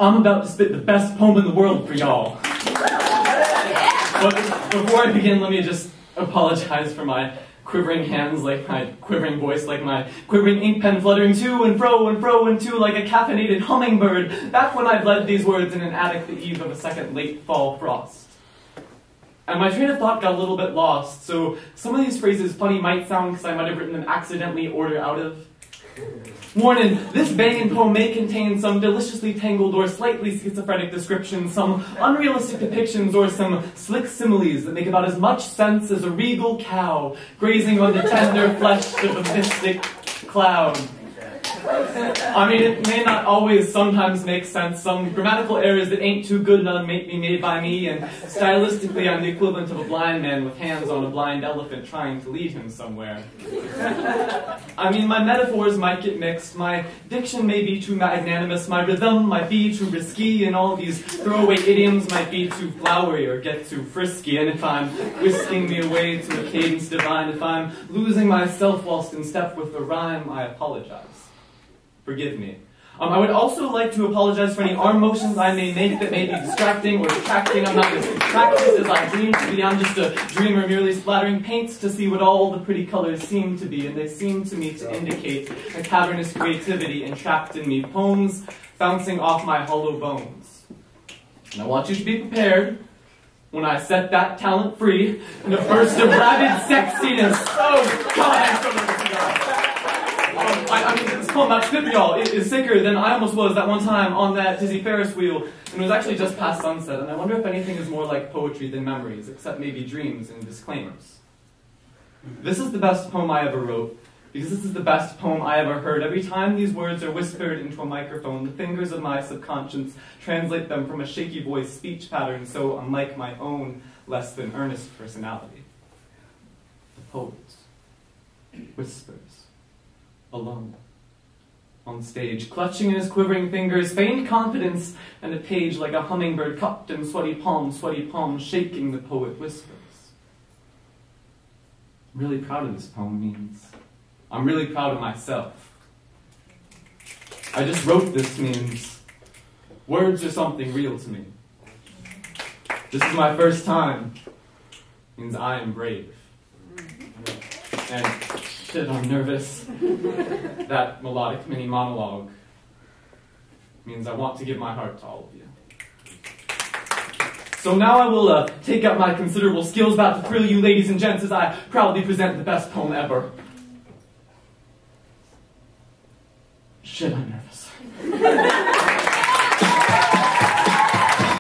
I'm about to spit the best poem in the world for y'all. But before I begin, let me just apologize for my quivering hands, like my quivering voice, like my quivering ink pen fluttering to and fro and fro and to like a caffeinated hummingbird, back when I bled these words in an attic the eve of a second late fall frost. And my train of thought got a little bit lost, so some of these phrases funny might sound because I might have written them accidentally order out of. Warning, this banging poem may contain some deliciously tangled or slightly schizophrenic descriptions, some unrealistic depictions, or some slick similes that make about as much sense as a regal cow grazing on the tender flesh of a mystic cloud. I mean, it may not always sometimes make sense. Some grammatical errors that ain't too good none may be made by me, and stylistically I'm the equivalent of a blind man with hands on a blind elephant trying to lead him somewhere. I mean, my metaphors might get mixed, my diction may be too magnanimous, my rhythm might be too risky, and all these throwaway idioms might be too flowery or get too frisky, and if I'm whisking me away to a cadence divine, if I'm losing myself whilst in step with the rhyme, I apologize. Forgive me. I would also like to apologize for any arm motions I may make that may be distracting or detracting. I'm not as practiced as I dream to be. I'm just a dreamer merely splattering paints to see what all the pretty colors seem to be, and they seem to me to indicate a cavernous creativity entrapped in me, poems bouncing off my hollow bones. And I want you to be prepared when I set that talent free in a burst of rabid sexiness. Oh, God, I'm so nervous to go. I mean, this poem about Spit, y'all, is sicker than I almost was that one time on that dizzy Ferris wheel, and it was actually just past sunset, and I wonder if anything is more like poetry than memories, except maybe dreams and disclaimers. This is the best poem I ever wrote, because this is the best poem I ever heard. Every time these words are whispered into a microphone, the fingers of my subconscious translate them from a shaky voice speech pattern so unlike my own less than earnest personality. The poet whispers. Alone, on stage, clutching in his quivering fingers, feigned confidence, and a page like a hummingbird cupped in sweaty palms, shaking, the poet whispers. I'm really proud of this poem means. I'm really proud of myself. I just wrote this means. Words are something real to me. This is my first time. Means I am brave. And shit, I'm nervous. That melodic mini monologue means I want to give my heart to all of you. So now I will take up my considerable skills about to thrill you ladies and gents as I proudly present the best poem ever. Shit, I'm nervous.